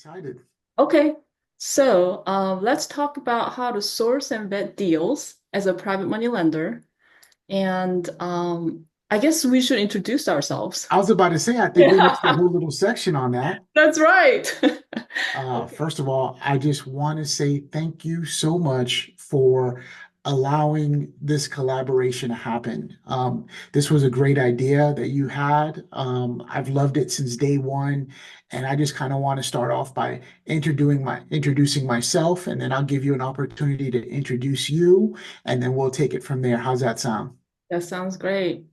excited. Okay, so let's talk about how to source and vet deals as a private money lender. And I guess we should introduce ourselves. I was about to say, I think we missed a Yeah, whole little section on that. that's right. Okay. First of all, I just want to say thank you so much for allowing this collaboration to happen. This was a great idea that you had. I've loved it since day one, and I just kind of want to start off by introducing myself, and then I'll give you an opportunity to introduce you, and then we'll take it from there. How's that sound? That sounds great.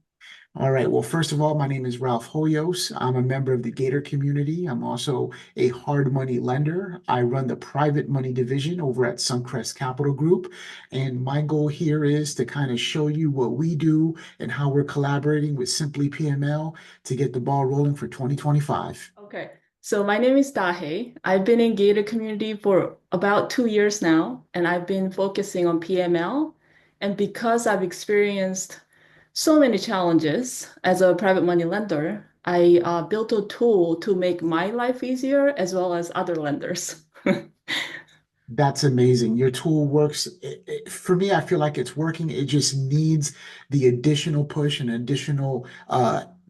All right. Well, first of all, my name is Ralf Hoyos. I'm a member of the Gator community. I'm also a hard money lender. I run the private money division over at Suncrest Capital Group. And my goal here is to kind of show you what we do and how we're collaborating with Simply PML to get the ball rolling for 2025. Okay, so my name is Dahe. I've been in Gator community for about 2 years now, and I've been focusing on PML. And because I've experienced so many challenges as a private money lender, I built a tool to make my life easier as well as other lenders. That's amazing. Your tool works. For me, I feel like it's working. It just needs the additional push and additional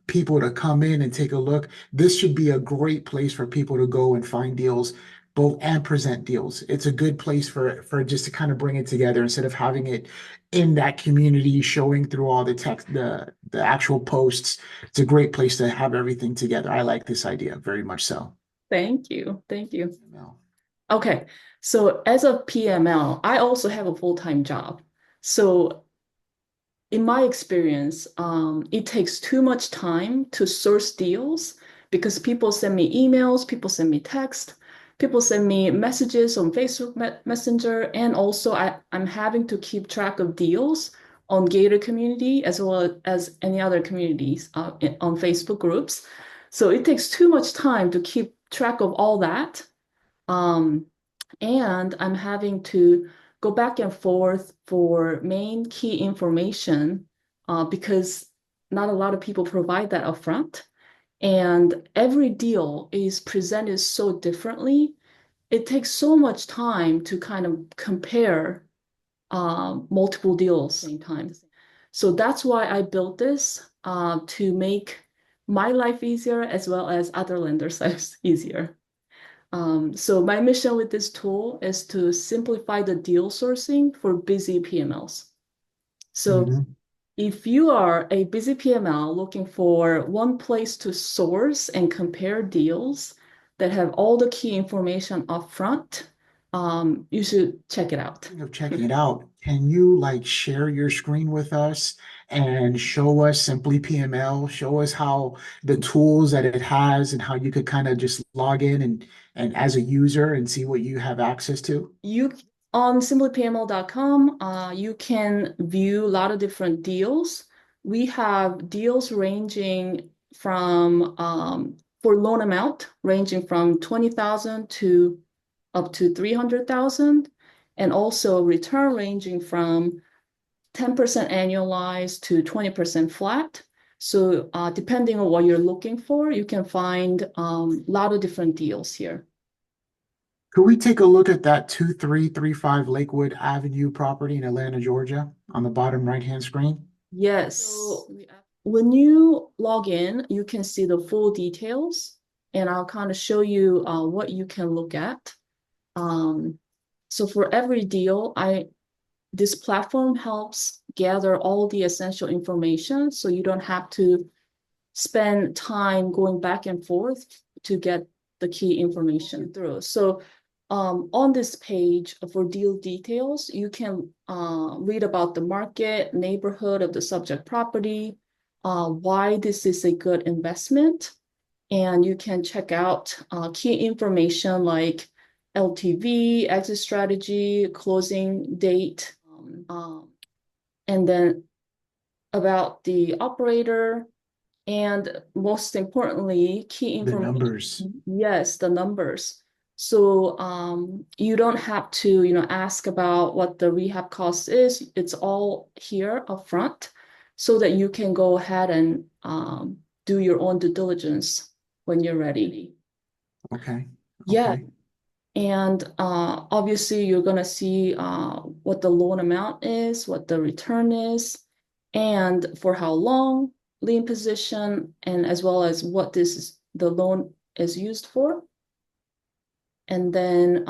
people to come in and take a look. This should be a great place for people to go and find deals, both and present deals. It's a good place for just to kind of bring it together instead of having it in that community, showing through all the text, the actual posts. It's a great place to have everything together. I like this idea very much so. Thank you. Thank you. Well, Okay, so as a PML, I also have a full-time job. So in my experience, it takes too much time to source deals because people send me emails, people send me text, people send me messages on Facebook Messenger, and also I'm having to keep track of deals on Gator community as well as any other communities on Facebook groups. So it takes too much time to keep track of all that. Um, and I'm having to go back and forth for main key information because not a lot of people provide that upfront. And every deal is presented so differently. It takes so much time to kind of compare multiple deals at the same time. So that's why I built this to make my life easier as well as other lenders' lives easier. So my mission with this tool is to simplify the deal sourcing for busy PMLs. So mhm. if you are a busy PML looking for one place to source and compare deals that have all the key information up front, you should check it out. Speaking of checking it out, can you like share your screen with us and show us Simply PML, show us how the tools that it has and how you could kind of just log in and as a user and see what you have access to? You on simplypml.com, you can view a lot of different deals. We have deals ranging from for loan amount ranging from 20,000 to up to 300,000, and also return ranging from 10% annualized to 20% flat. So depending on what you're looking for, you can find a lot of different deals here. Could we take a look at that 2335 Lakewood Avenue property in Atlanta, Georgia on the bottom right-hand screen? Yes. So when you log in, you can see the full details, and I'll kind of show you what you can look at. Um, so for every deal, this platform helps gather all the essential information, so you don't have to spend time going back and forth to get the key information through. So on this page for deal details, you can read about the market, neighborhood of the subject property, why this is a good investment, and you can check out key information like LTV, exit strategy, closing date, and then about the operator, and most importantly, key The information. numbers. Yes, the numbers. So you don't have to, ask about what the rehab cost is. It's all here up front so that you can go ahead and do your own due diligence when you're ready. Okay. Yeah, Okay. And obviously, you're going to see what the loan amount is, what the return is, and for how long, lien position, and as well as what the loan is used for. And then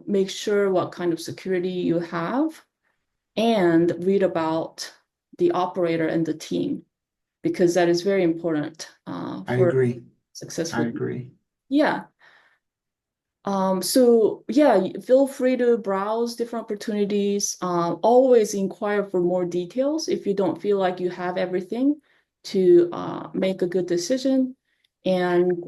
make sure what kind of security you have and read about the operator and the team because that is very important I for agree. I successful. agree. Yeah. So yeah, feel free to browse different opportunities. Always inquire for more details if you don't feel like you have everything to make a good decision. And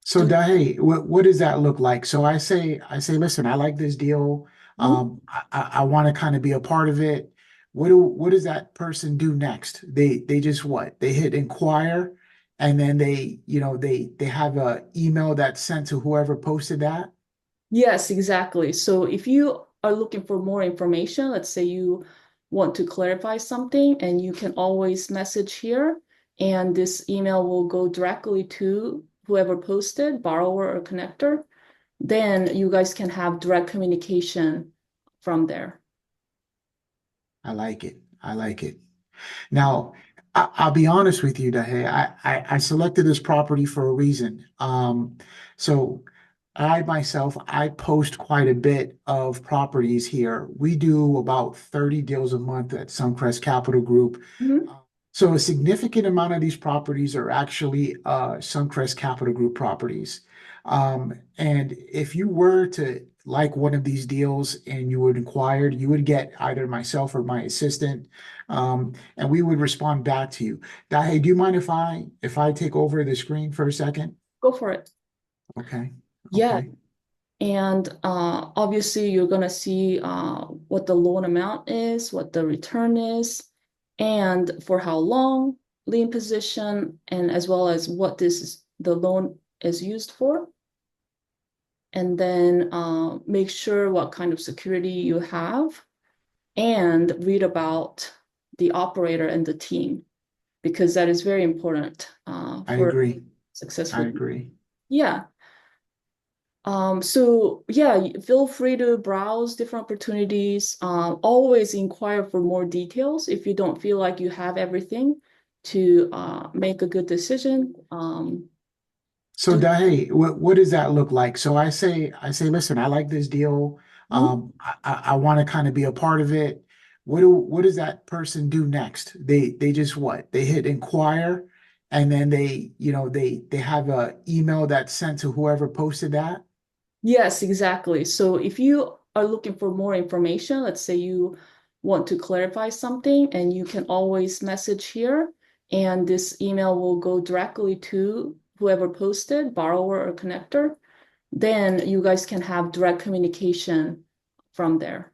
So do Dahi, what does that look like? So I say, listen, I like this deal. Mhm. I want to kind of be a part of it. What does that person do next? They just what? They hit inquire, and then they have a email that's sent to whoever posted that. Yes, exactly. So if you are looking for more information, let's say you want to clarify something, and you can always message here, and this email will go directly to whoever posted, borrower or connector. Then you guys can have direct communication from there. I like it. I like it. Now, I'll be honest with you, Dahe. I selected this property for a reason. So I myself, I post quite a bit of properties here. We do about 30 deals a month at Suncrest Capital Group. Mhm. Uh, So a significant amount of these properties are actually Suncrest Capital Group properties. And if you were to like one of these deals and you would inquire, you would get either myself or my assistant, and we would respond back to you. Hey, do you mind if I take over the screen for a second? Go for it. Okay. Yeah, Okay. and obviously you're gonna see what the loan amount is, what the return is, and for how long, lien position, and as well as what the loan is used for. And then make sure what kind of security you have and read about the operator and the team because that is very important I for agree. I successful. agree. Yeah. So yeah, feel free to browse different opportunities. Always inquire for more details if you don't feel like you have everything to make a good decision. So Do Dahi, what does that look like? So I say, listen, I like this deal. Mhm. I want to kind of be a part of it. What does that person do next? They just what? They hit inquire, and then they have a email that's sent to whoever posted that. Yes, exactly. So if you are looking for more information, let's say you want to clarify something, and you can always message here, and this email will go directly to whoever posted, borrower or connector. Then you guys can have direct communication from there.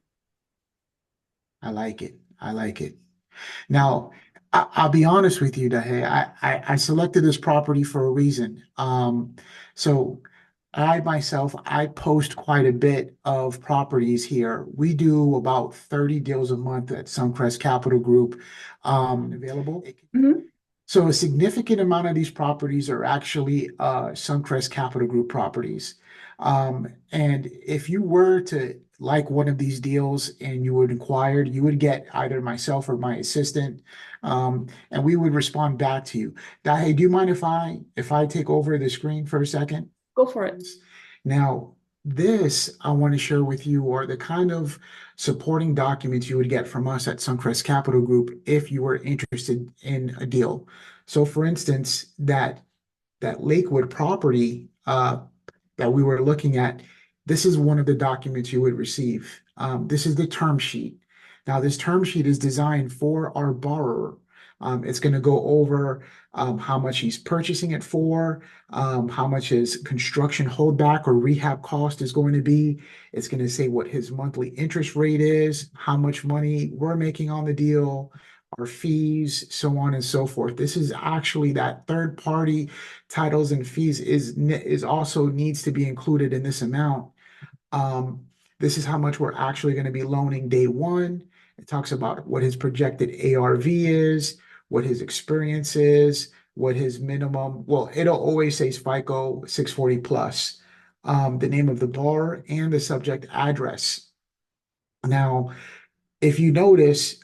I like it. I like it. Now, I'll be honest with you, Dahe. I selected this property for a reason. So I myself, I post quite a bit of properties here. We do about 30 deals a month at Suncrest Capital Group. Available. Mhm. So a significant amount of these properties are actually Suncrest Capital Group properties. And if you were to like one of these deals and you would inquire, you would get either myself or my assistant, and we would respond back to you. Hey, do you mind if I take over the screen for a second? Go for it. Now, this I want to share with you are the kind of supporting documents you would get from us at Suncrest Capital Group if you were interested in a deal. So, for instance, that Lakewood property that we were looking at, this is one of the documents you would receive. This is the term sheet. Now, this term sheet is designed for our borrower. It's going to go over how much he's purchasing it for, how much his construction holdback or rehab cost is going to be. It's going to say what his monthly interest rate is, how much money we're making on the deal, our fees, so on and so forth. This is actually that third party titles and fees is also needs to be included in this amount. Um, this is how much we're actually going to be loaning day one. It talks about what his projected ARV is, what his experience is, what his minimum, well, it'll always say FICO 640 plus. the name of the bar, and the subject address. Now, if you notice,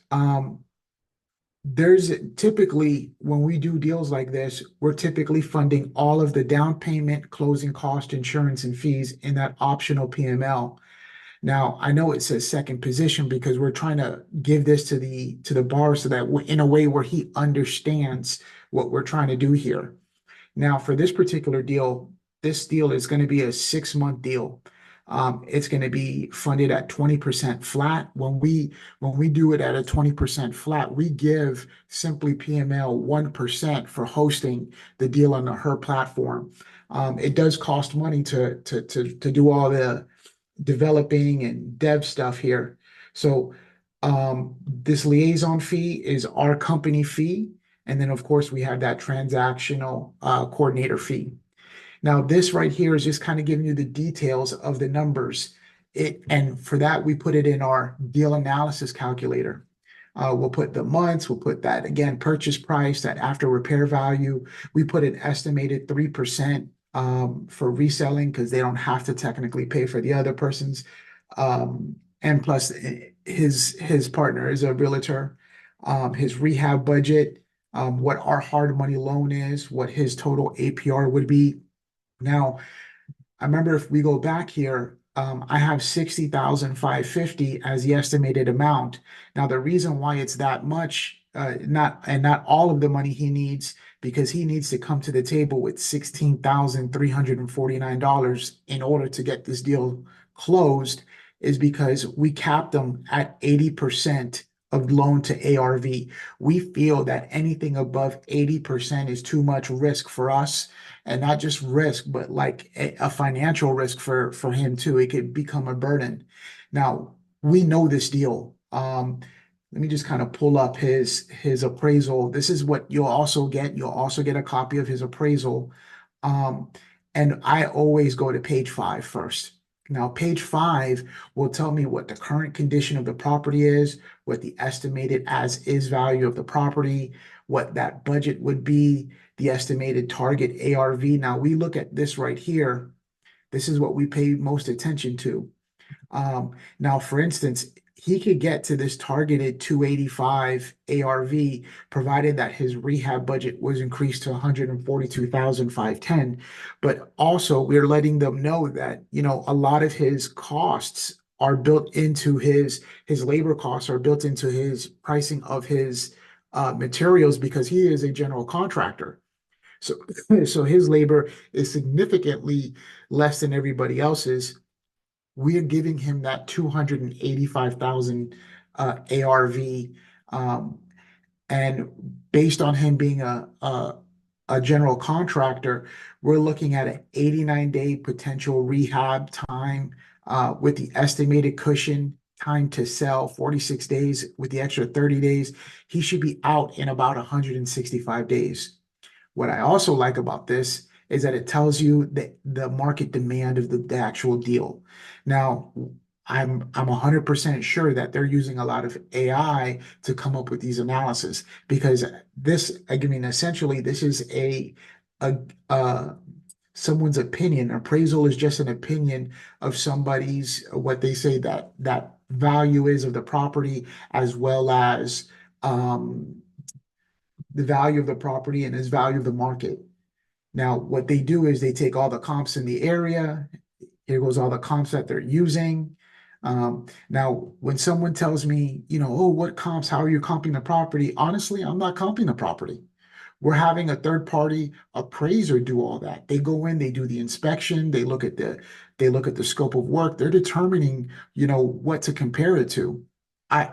there's typically when we do deals like this, we're typically funding all of the down payment, closing cost, insurance, and fees in that optional PML. Now, I know it says second position because we're trying to give this to the bar so that in a way where he understands what we're trying to do here. Now, for this particular deal, this deal is going to be a 6 month deal. It's going to be funded at 20% flat. When we do it at a 20% flat, we give Simply PML 1% for hosting the deal on her platform. It does cost money to do all the developing and dev stuff here. So this liaison fee is our company fee. And then, of course, we have that transactional coordinator fee. Now, this right here is just kind of giving you the details of the numbers. And for that, we put it in our deal analysis calculator. We'll put the months, we'll put that again, purchase price, that after repair value. We put an estimated 3% for reselling because they don't have to technically pay for the other person's. And plus, his partner is a realtor. His rehab budget, what our hard money loan is, what his total APR would be. Now, I remember if we go back here, I have 60,550 as the estimated amount. Now, the reason why it's that much, not all of the money he needs, because he needs to come to the table with $16,349 in order to get this deal closed, is because we capped them at 80% of loan to ARV. We feel that anything above 80% is too much risk for us, and not just risk, but like a financial risk for him too. It could become a burden. Now, we know this deal. Let me just kind of pull up his appraisal. This is what you'll also get. You'll also get a copy of his appraisal. Um, and I always go to page 5 first. Now, page 5 will tell me what the current condition of the property is, what the estimated as is value of the property, what that budget would be, the estimated target ARV. Now we look at this right here. This is what we pay most attention to. Now, for instance, he could get to this targeted 285 ARV, provided that his rehab budget was increased to 142,510. But also, we're letting them know that, a lot of his costs are built into his labor costs are built into his pricing of his materials because he is a general contractor. So, so his labor is significantly less than everybody else's. We are giving him that 285,000 ARV, and based on him being a general contractor, we're looking at an 89-day potential rehab time with the estimated cushion time to sell 46 days with the extra 30 days. He should be out in about 165 days. What I also like about this is that it tells you the market demand of the actual deal. Now, I'm 100% sure that they're using a lot of AI to come up with these analysis because I mean, essentially, this is a someone's opinion. Appraisal is just an opinion of somebody's what they say that value is of the property, as well as the value of the property and its value of the market. Now, what they do is they take all the comps in the area. Here goes all the comps that they're using. Now, when someone tells me, oh, what comps? How are you comping the property? Honestly, I'm not comping the property. We're having a third party appraiser do all that. They go in, they do the inspection, they look at the scope of work. They're determining, what to compare it to. I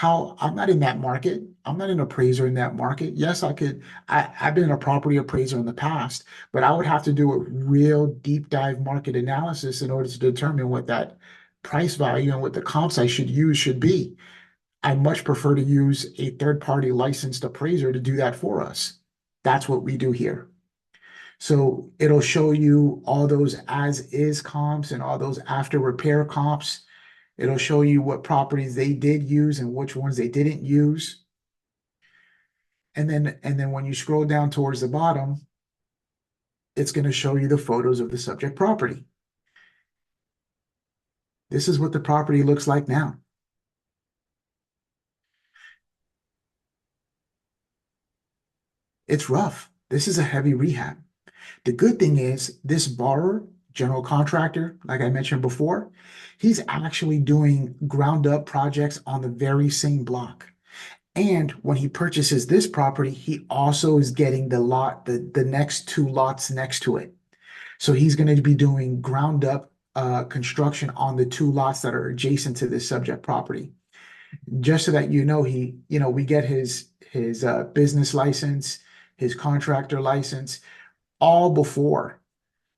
I'm not in that market. I'm not an appraiser in that market. Yes, I've been a property appraiser in the past, but I would have to do a real deep dive market analysis in order to determine what that price value and what the comps I should use should be. I much prefer to use a third-party licensed appraiser to do that for us. That's what we do here. So it'll show you all those as-is comps and all those after repair comps. It'll show you what properties they did use and which ones they didn't use. And then when you scroll down towards the bottom, it's going to show you the photos of the subject property. This is what the property looks like now. It's rough. This is a heavy rehab. The good thing is this borrower, general contractor, like I mentioned before, he's actually doing ground up projects on the very same block. And when he purchases this property, he also is getting the next two lots next to it. So he's going to be doing ground up construction on the two lots that are adjacent to this subject property. Just so that we get his business license, his contractor license, all before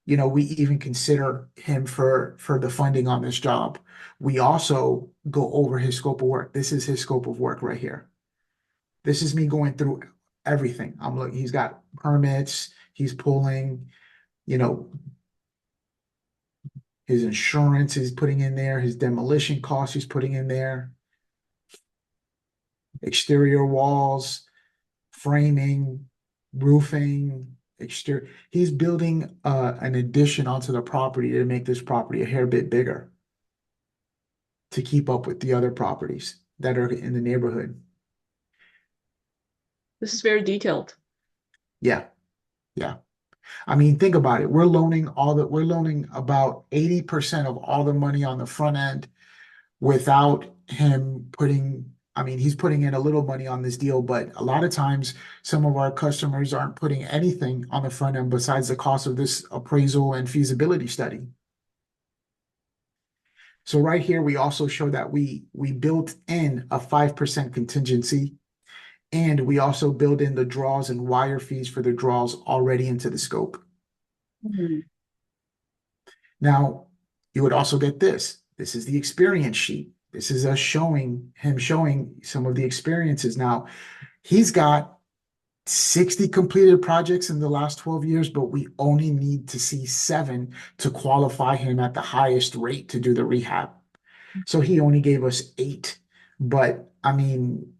we even consider him for the funding on this job. We also go over his scope of work. This is his scope of work right here. This is me going through everything. I'm looking, he's got permits, he's pulling, you know, his insurance he's putting in there, his demolition costs he's putting in there, exterior walls, framing, roofing, exterior. He's building an addition onto the property to make this property a hair bit bigger to keep up with the other properties that are in the neighborhood. This is very detailed. Yeah, yeah. I mean, think about it. We're loaning about 80% of all the money on the front end without him I mean, he's putting in a little money on this deal, but a lot of times some of our customers aren't putting anything on the front end besides the cost of this appraisal and feasibility study. So right here, we also show that we built in a 5% contingency, and we also build in the draws and wire fees for the draws already into the scope. Mhm. Now, you would also get this. This is the experience sheet. This is us showing some of the experiences. Now, he's got 60 completed projects in the last 12 years, but we only need to see 7 to qualify him at the highest rate to do the rehab. So he only gave us 8. But I mean,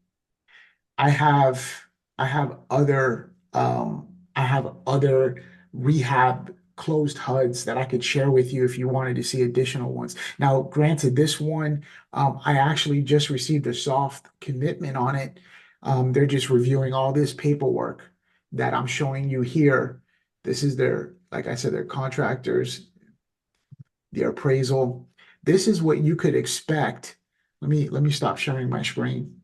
I have I have other rehab closed HUDs that I could share with you if you wanted to see additional ones. Now, granted, this one I actually just received a soft commitment on it. They're just reviewing all this paperwork that I'm showing you here. This is like I said, their contractors, their appraisal. This is what you could expect. Let me stop sharing my screen.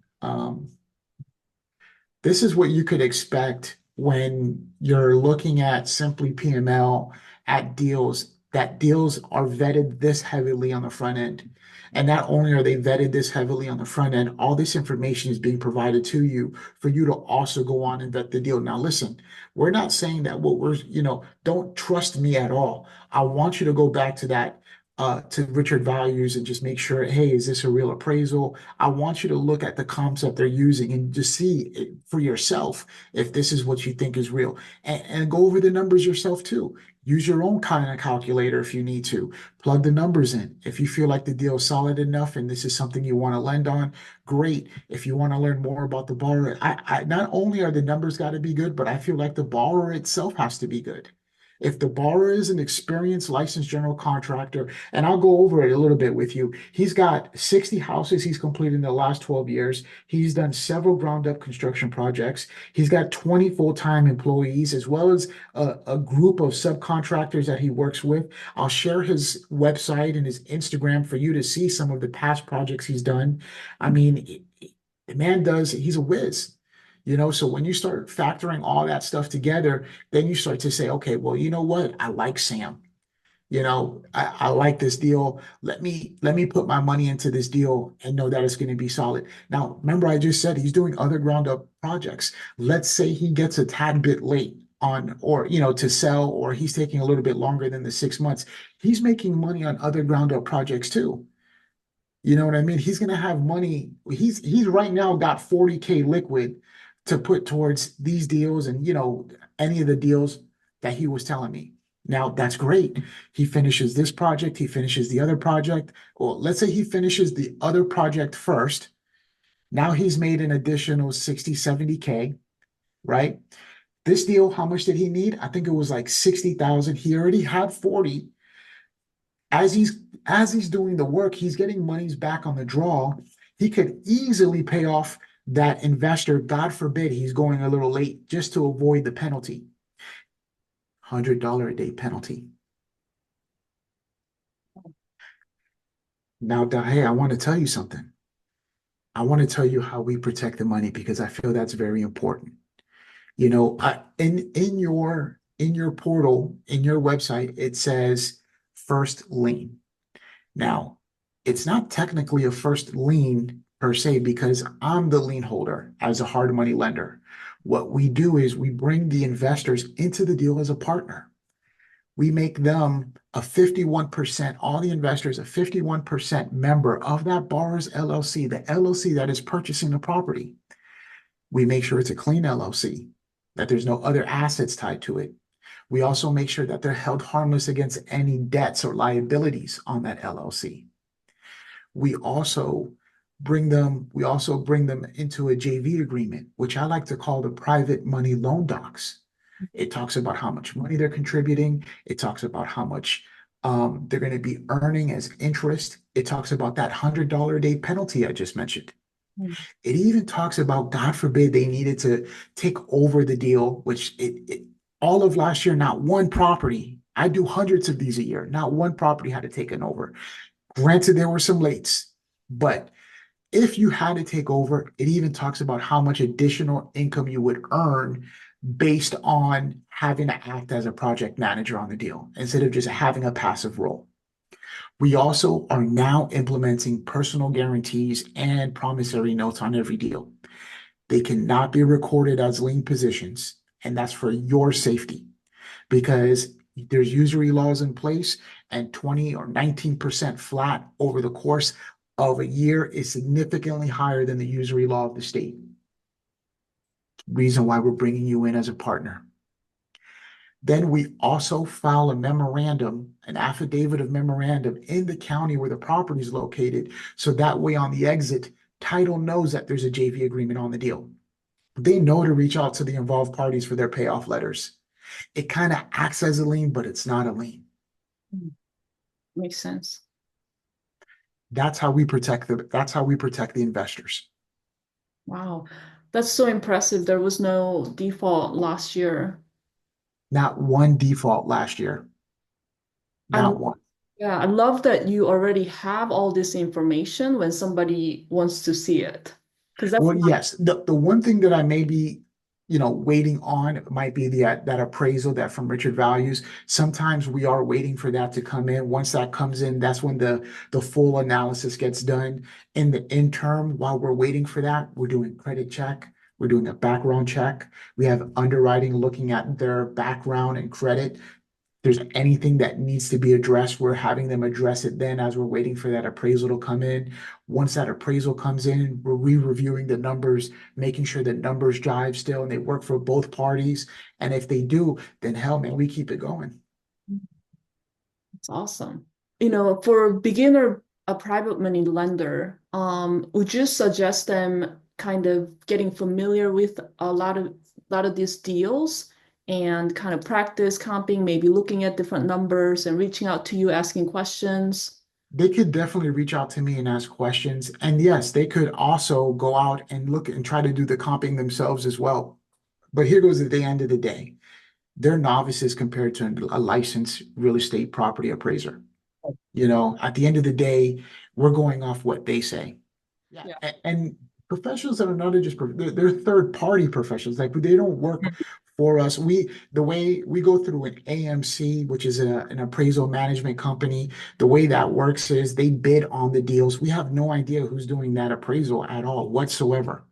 This is what you could expect when you're looking at simply PML at deals, that deals are vetted this heavily on the front end. And not only are they vetted this heavily on the front end, all this information is being provided to you for you to also go on and vet the deal. Now, listen, we're not saying that don't trust me at all. I want you to go back to to Richard Values and just make sure, hey, is this a real appraisal? I want you to look at the comps that they're using and just see it for yourself if this is what you think is real, and go over the numbers yourself too. Use your own kind of calculator if you need to. Plug the numbers in. If you feel like the deal is solid enough and this is something you want to lend on, great. If you want to learn more about the borrower, not only are the numbers got to be good, but I feel like the borrower itself has to be good. If the borrower is an experienced licensed general contractor, and I'll go over it a little bit with you, he's got 60 houses he's completed in the last 12 years. He's done several ground up construction projects. He's got 20 full-time employees, as well as a group of subcontractors that he works with. I'll share his website and his Instagram for you to see some of the past projects he's done. I mean, the man he's a whiz. So when you start factoring all that stuff together, then you start to say, okay, well, you know what? I like Sam. I like this deal. Let me put my money into this deal and know that it's going to be solid. Now, remember, I just said he's doing other ground up projects. Let's say he gets a tad bit late on, or to sell, or he's taking a little bit longer than the 6 months. He's making money on other ground up projects too. You know what I mean? He's gonna have money. He's right now got 40K liquid to put towards these deals and any of the deals that he was telling me. Now that's great. He finishes this project, he finishes the other project. Well, let's say he finishes the other project first. Now he's made an additional 60, 70K, right? This deal, how much did he need? I think it was like 60,000. He already had 40. as he's doing the work, he's getting monies back on the draw. He could easily pay off that investor. God forbid he's going a little late just to avoid the penalty. $100 a day penalty. Now, Dahe, I want to tell you something. I want to tell you how we protect the money because I feel that's very important. In your portal, in your website, it says first lien. Now, it's not technically a first lien per se because I'm the lien holder as a hard money lender. What we do is we bring the investors into the deal as a partner. We make them a 51%, all the investors, a 51% member of that borrower's LLC, the LLC that is purchasing the property. We make sure it's a clean LLC, that there's no other assets tied to it. We also make sure that they're held harmless against any debts or liabilities on that LLC. We also bring them into a JV agreement, which I like to call the private money loan docs. It talks about how much money they're contributing. It talks about how much they're going to be earning as interest. It talks about that $100 a day penalty I just mentioned. Mm. It even talks about, God forbid, they needed to take over the deal, which all of last year, not one property. I do hundreds of these a year. Not one property had to take it over. Granted, there were some lates, but if you had to take over, it even talks about how much additional income you would earn based on having to act as a project manager on the deal instead of just having a passive role. We also are now implementing personal guarantees and promissory notes on every deal. They cannot be recorded as lien positions, and that's for your safety because there's usury laws in place, and 20 or 19% flat over the course of a year is significantly higher than the usury law of the state. Reason why we're bringing you in as a partner. Then we also file a memorandum, an affidavit of memorandum in the county where the property is located. So that way on the exit, title knows that there's a JV agreement on the deal. They know to reach out to the involved parties for their payoff letters. It kind of acts as a lien, but it's not a lien. Mm. Makes sense. That's how we protect the investors. Wow. That's so impressive. There was no default last year. Not one default last year. I Not one. Yeah, I love that you already have all this information when somebody wants to see it. Because that's Well, yes, the one thing that I may be, waiting on might be that appraisal that from Richard Values. Sometimes we are waiting for that to come in. Once that comes in, that's when the full analysis gets done. In the interim, while we're waiting for that, we're doing credit check. We're doing a background check. We have underwriting looking at their background and credit. There's anything that needs to be addressed, we're having them address it then as we're waiting for that appraisal to come in. Once that appraisal comes in, we're re-reviewing the numbers, making sure the numbers jive still and they work for both parties. And if they do, then hell, man, we keep it going. It's awesome. For a beginner, a private money lender, would you suggest them kind of getting familiar with a lot of these deals and kind of practice comping, maybe looking at different numbers and reaching out to you, asking questions? They could definitely reach out to me and ask questions. And yes, they could also go out and look and try to do the comping themselves as well. But here goes at the end of the day. They're novices compared to a licensed real estate property appraiser. At the end of the day, we're going off what they say. Yeah. Yeah. And professionals that are not just, they're third party professionals. Like they don't work for us. The way we go through an AMC, which is an appraisal management company, the way that works is they bid on the deals. We have no idea who's doing that appraisal at all whatsoever.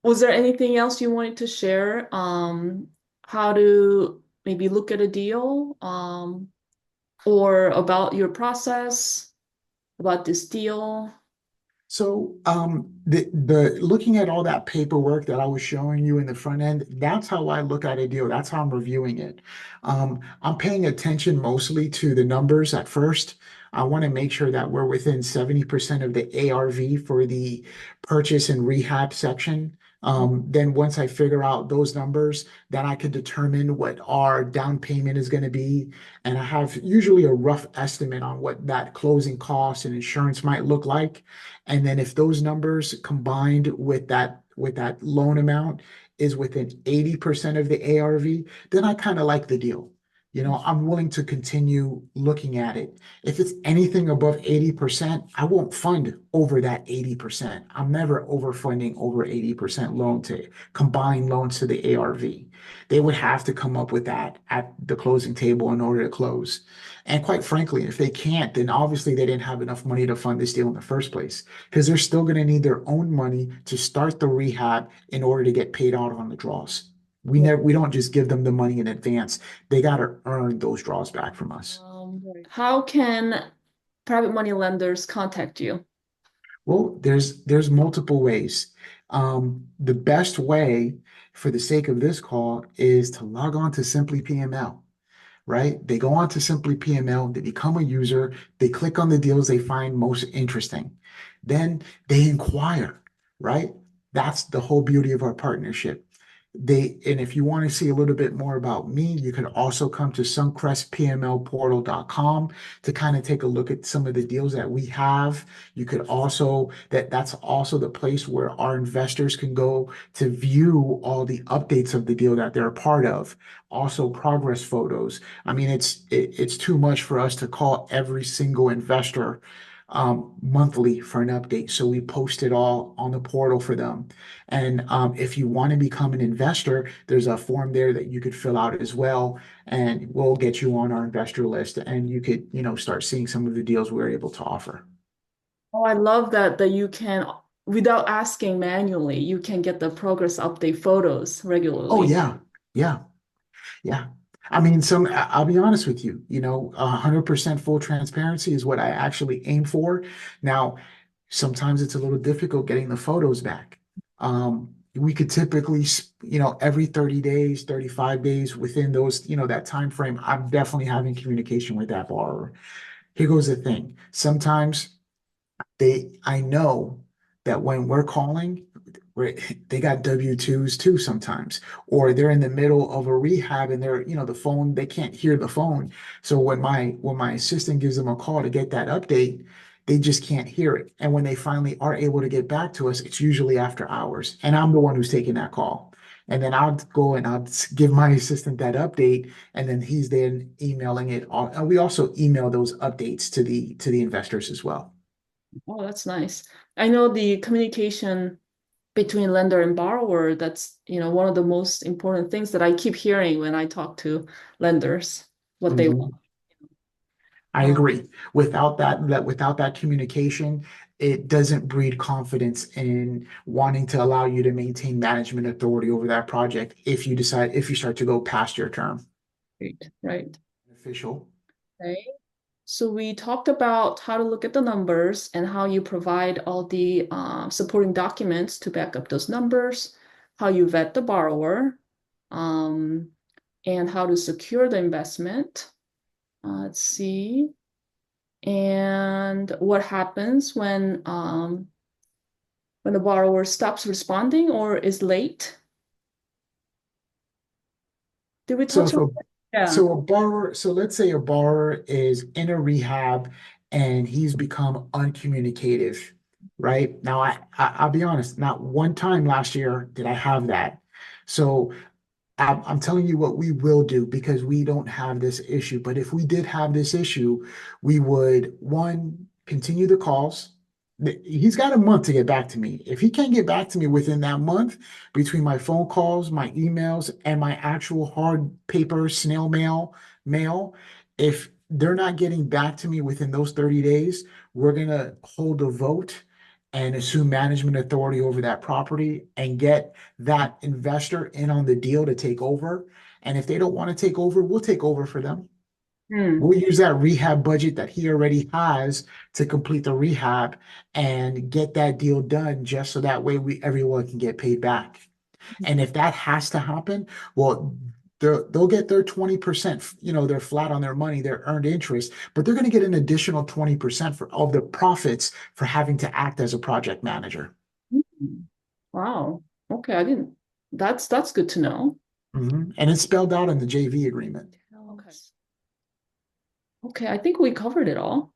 Was there anything else you wanted to share? How to maybe look at a deal, or about your process, about this deal? So the looking at all that paperwork that I was showing you in the front end, that's how I look at a deal. That's how I'm reviewing it. I'm paying attention mostly to the numbers at first. I want to make sure that we're within 70% of the ARV for the purchase and rehab section. Then once I figure out those numbers, then I can determine what our down payment is going to be. And I have usually a rough estimate on what that closing cost and insurance might look like. And then if those numbers combined with that loan amount is within 80% of the ARV, then I kind of like the deal. You know, I'm willing to continue looking at it. If it's anything above 80%, I won't fund over that 80%. I'm never overfunding over 80% loan to combined loans to the ARV. They would have to come up with that at the closing table in order to close. And quite frankly, if they can't, then obviously they didn't have enough money to fund this deal in the first place because they're still going to need their own money to start the rehab in order to get paid out on the draws. We don't just give them the money in advance. They got to earn those draws back from us. How can private money lenders contact you? Well, there's multiple ways. The best way, for the sake of this call, is to log on to Simply PML, right? They go on to Simply PML, they become a user, they click on the deals they find most interesting. Then they inquire, right? That's the whole beauty of our partnership. And if you want to see a little bit more about me, you can also come to suncrestpmlportal.com to kind of take a look at some of the deals that we have. You could also, that's also the place where our investors can go to view all the updates of the deal that they're a part of. Also progress photos. I mean, it's too much for us to call every single investor monthly for an update. So we post it all on the portal for them. And if you want to become an investor, there's a form there that you could fill out as well, and we'll get you on our investor list, and you could, start seeing some of the deals we're able to offer. Oh, I love that you can, without asking manually, you can get the progress update photos Oh regularly. yeah, yeah, yeah. I mean, I'll be honest with you, 100% full transparency is what I actually aim for. Now, sometimes it's a little difficult getting the photos back. We could typically, every 30 days, 35 days within those, that time frame, I'm definitely having communication with that borrower. Here goes the thing. Sometimes I know that when we're calling, we're, they got W-2s too sometimes, or they're in the middle of a rehab and the phone, they can't hear the phone. So when my assistant gives them a call to get that update, they just can't hear it. And when they finally are able to get back to us, it's usually after hours. And I'm the one who's taking that call. And then I'll go and I'll give my assistant that update, and then he's then emailing it. And we also email those updates to the investors as well. Oh, that's nice. I know the communication between lender and borrower, that's, one of the most important things that I keep hearing when I talk to lenders, what they want. Mhm. I Uh, agree. Without that communication, it doesn't breed confidence in wanting to allow you to maintain management authority over that project if you start to go past your term. right, right. Official. Okay. So we talked about how to look at the numbers and how you provide all the supporting documents to back up those numbers, how you vet the borrower, um, and how to secure the investment. Let's see. And what happens when the borrower stops responding or is late? Did we So touch if on a that? Yeah. so a borrower, so let's say a borrower is in a rehab and he's become uncommunicative, right? Now I'll be honest, not one time last year did I have that. So I'm telling you what we will do because we don't have this issue. But if we did have this issue, we would, one, continue the calls. He's got a month to get back to me. If he can't get back to me within that month, between my phone calls, my emails, and my actual hard paper snail mail, if they're not getting back to me within those 30 days, we're gonna hold a vote and assume management authority over that property and get that investor in on the deal to take over. And if they don't want to take over, we'll take over for them. Hmm. We'll use that rehab budget that he already has to complete the rehab and get that deal done just so that way everyone can get paid back. And if that has to happen, well, they'll get their 20%, they're flat on their money, their earned interest, but they're going to get an additional 20% of the profits for having to act as a project manager. Hmm. Wow. Okay, I didn't. That's good to know. And it's spelled out in the JV agreement. Okay. Okay, I think we covered it all.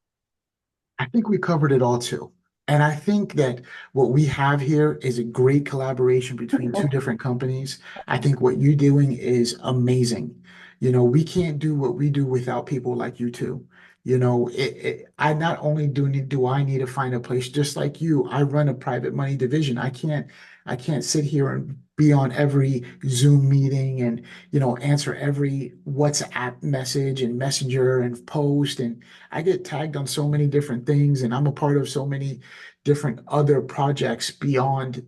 I think we covered it all too. And I think that what we have here is a great collaboration between two different companies. I think what you're doing is amazing. We can't do what we do without people like you two. I not only do I need to find a place just like you, I run a private money division. I can't sit here and be on every Zoom meeting and, answer every WhatsApp message and messenger and post. And I get tagged on so many different things, and I'm a part of so many different other projects beyond,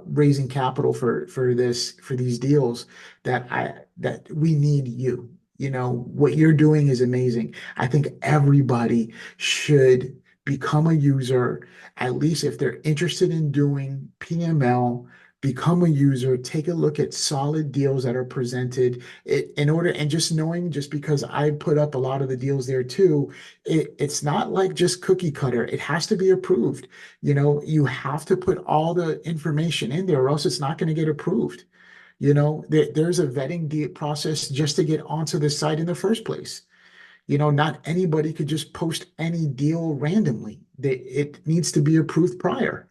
raising capital for these deals that we need you. What you're doing is amazing. I think everybody should become a user, at least if they're interested in doing PML. Become a user, take a look at solid deals that are presented in order, and just knowing, just because I put up a lot of the deals there too, it's not like just cookie cutter. It has to be approved. You have to put all the information in there, or else it's not going to get approved. There's a process just to get onto the site in the first place. Not anybody could just post any deal randomly. It needs to be approved prior.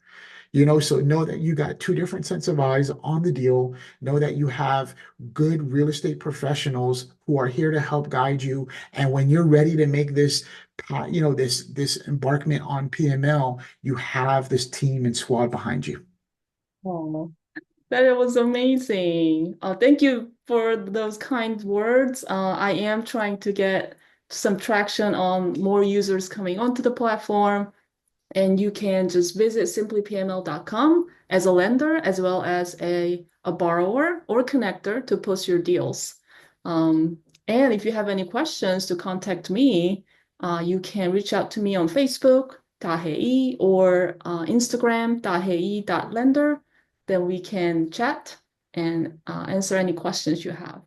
So know that you got two different sets of eyes on the deal. Know that you have good real estate professionals who are here to help guide you. And when you're ready to make this embarkment on PML, you have this team and squad behind you. Oh, that was amazing. Thank you for those kind words. I am trying to get some traction on more users coming onto the platform. And you can just visit simplypml.com as a lender as well as a borrower or connector to post your deals. And if you have any questions to contact me, you can reach out to me on Facebook, Tahei, or Instagram, Tahei.lender. Then we can chat and answer any questions you have.